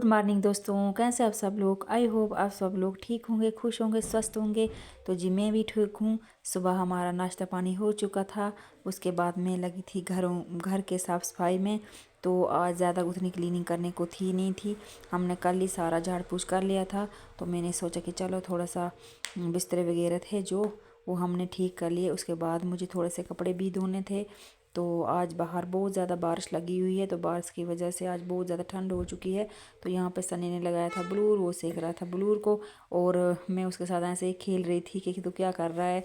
Good morning दोस्तों, कैसे आप सब लोग। आई होप आप सब लोग ठीक होंगे, खुश होंगे, स्वस्थ होंगे। तो जी मैं भी ठीक हूँ। सुबह हमारा नाश्ता पानी हो चुका था। उसके बाद मैं लगी थी घर के साफ़ सफाई में। तो आज ज़्यादा उतनी क्लीनिंग करने को थी नहीं थी। हमने कल ही सारा झाड़ पूछ कर लिया था। तो मैंने सोचा कि चलो थोड़ा सा बिस्तरे वगैरह थे जो वो हमने ठीक कर लिए। उसके बाद मुझे थोड़े से कपड़े भी धोने थे। तो आज बाहर बहुत ज़्यादा बारिश लगी हुई है, तो बारिश की वजह से आज बहुत ज़्यादा ठंड हो चुकी है। तो यहाँ पे सनी ने लगाया था ब्लूर, वो सेक रहा था ब्लूर को और मैं उसके साथ ऐसे ही खेल रही थी कि तू क्या कर रहा है,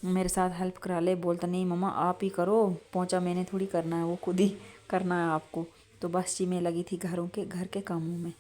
मेरे साथ हेल्प करा ले। बोलता नहीं मम्मा आप ही करो, पोंछा मैंने थोड़ी करना है, वो खुद ही करना है आपको। तो बस जी मैं लगी थी घर के कामों में।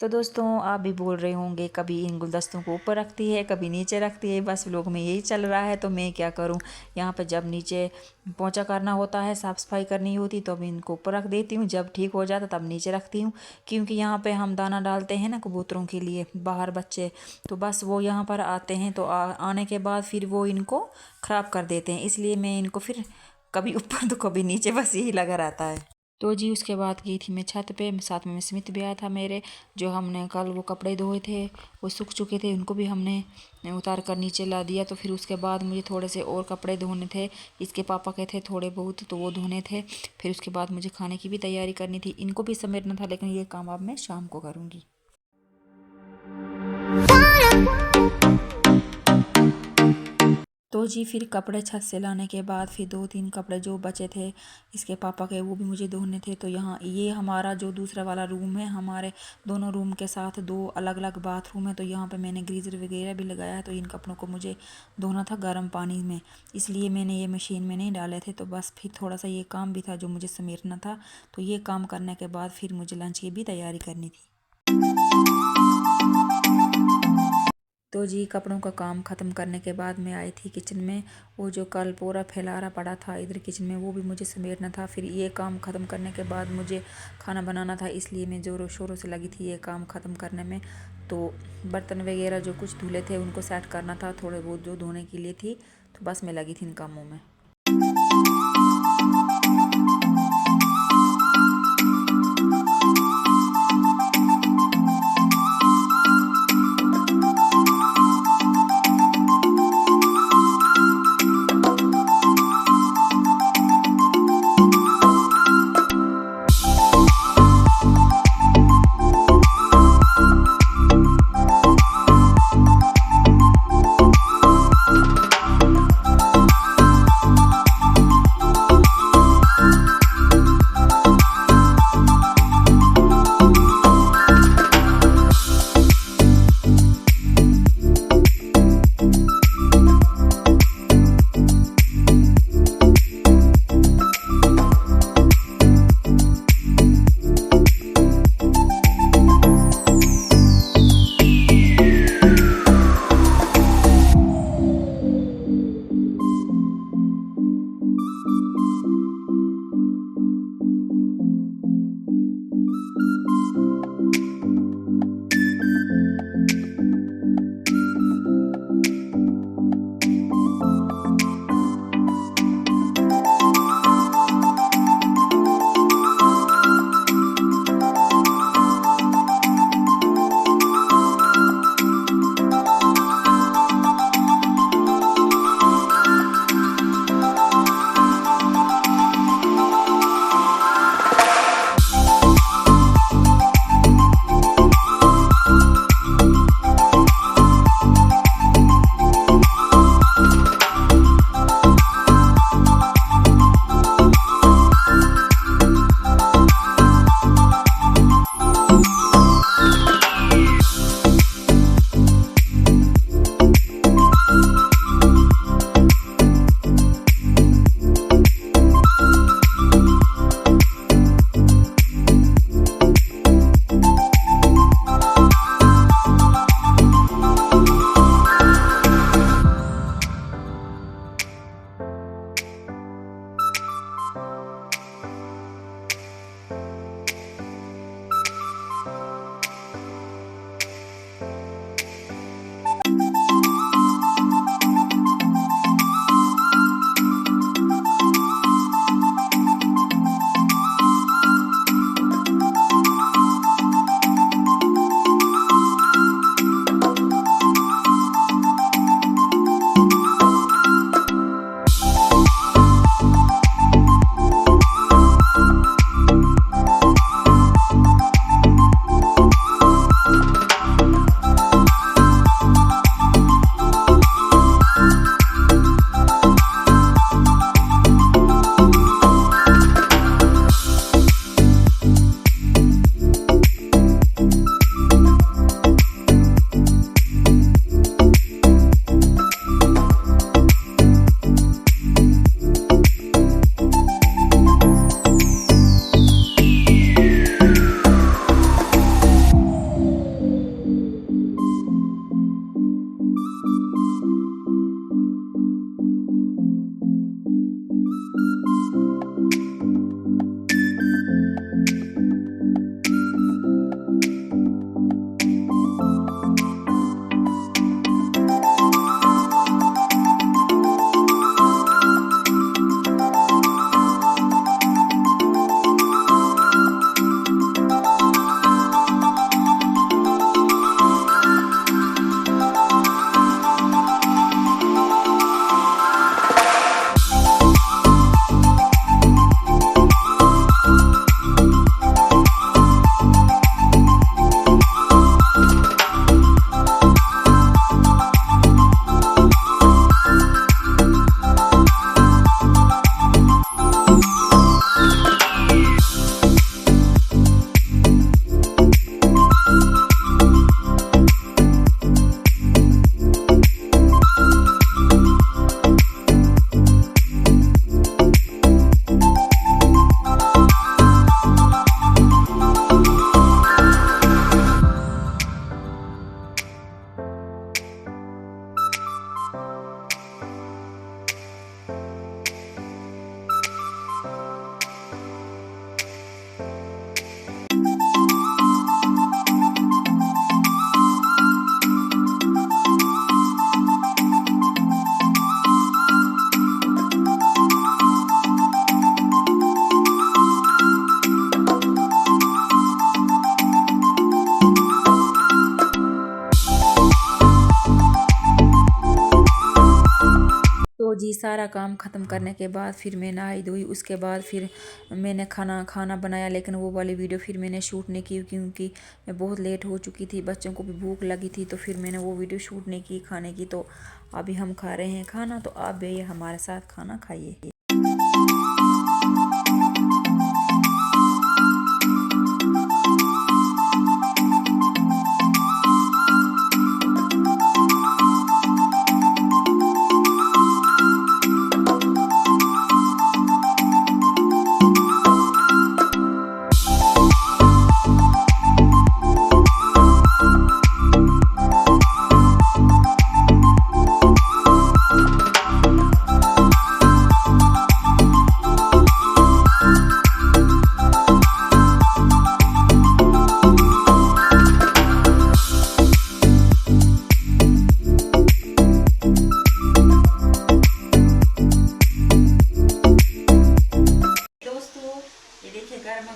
तो दोस्तों आप भी बोल रहे होंगे कभी इन गुलदस्तों को ऊपर रखती है, कभी नीचे रखती है। बस व्लॉग में यही चल रहा है। तो मैं क्या करूं, यहाँ पे जब नीचे पोंछा करना होता है, साफ़ सफाई करनी होती, तो अभी इनको ऊपर रख देती हूँ। जब ठीक हो जाता तब नीचे रखती हूँ, क्योंकि यहाँ पे हम दाना डालते हैं ना कबूतरों के लिए, बाहर बच्चे। तो बस वो यहाँ पर आते हैं, तो आने के बाद फिर वो इनको ख़राब कर देते हैं। इसलिए मैं इनको फिर कभी ऊपर तो कभी नीचे, बस यही लगा रहता है। तो जी उसके बाद गई थी मैं छत पे, साथ में स्मित भी आया था मेरे। जो हमने कल वो कपड़े धोए थे वो सूख चुके थे, उनको भी हमने उतार कर नीचे ला दिया। तो फिर उसके बाद मुझे थोड़े से और कपड़े धोने थे, इसके पापा के थे थोड़े बहुत, तो वो धोने थे। फिर उसके बाद मुझे खाने की भी तैयारी करनी थी, इनको भी समेटना था, लेकिन ये काम अब मैं शाम को करूँगी। तो जी फिर कपड़े छत से लाने के बाद फिर 2-3 कपड़े जो बचे थे इसके पापा के, वो भी मुझे धोने थे। तो यहाँ ये हमारा जो दूसरा वाला रूम है, हमारे दोनों रूम के साथ 2 अलग अलग बाथरूम है। तो यहाँ पे मैंने गीज़र वगैरह भी लगाया है। तो इन कपड़ों को मुझे धोना था गर्म पानी में, इसलिए मैंने ये मशीन में नहीं डाले थे। तो बस फिर थोड़ा सा ये काम भी था जो मुझे समेटना था। तो ये काम करने के बाद फिर मुझे लंच की भी तैयारी करनी थी। तो जी कपड़ों का काम ख़त्म करने के बाद मैं आई थी किचन में। वो जो कल पूरा फैलारा पड़ा था इधर किचन में, वो भी मुझे समेटना था। फिर ये काम ख़त्म करने के बाद मुझे खाना बनाना था, इसलिए मैं ज़ोरों शोरों से लगी थी ये काम ख़त्म करने में। तो बर्तन वगैरह जो कुछ धुले थे उनको सेट करना था, थोड़े बहुत जो धोने के लिए थी। तो बस मैं लगी थी इन कामों में। सारा काम ख़त्म करने के बाद फिर मैं नहाई धोई, उसके बाद फिर मैंने खाना बनाया, लेकिन वो वाली वीडियो फिर मैंने शूट नहीं की क्योंकि मैं बहुत लेट हो चुकी थी, बच्चों को भी भूख लगी थी, तो फिर मैंने वो वीडियो शूट नहीं की खाने की। तो अभी हम खा रहे हैं खाना, तो आप भी हमारे साथ खाना खाइए।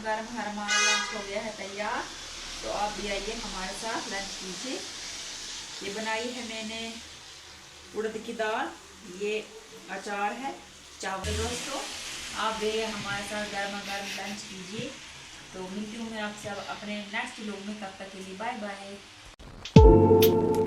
गरम हमारा लंच हो गया है तैयार, तो आप भी आइए हमारे साथ लंच कीजिए। ये बनाई है मैंने उड़द की दाल, ये अचार है, चावल। दोस्तों आप भी हमारे साथ गरम लंच कीजिए। तो मिलती हूँ मैं आपसे अपने नेक्स्ट व्लॉग में, तब तक के लिए बाय बाय।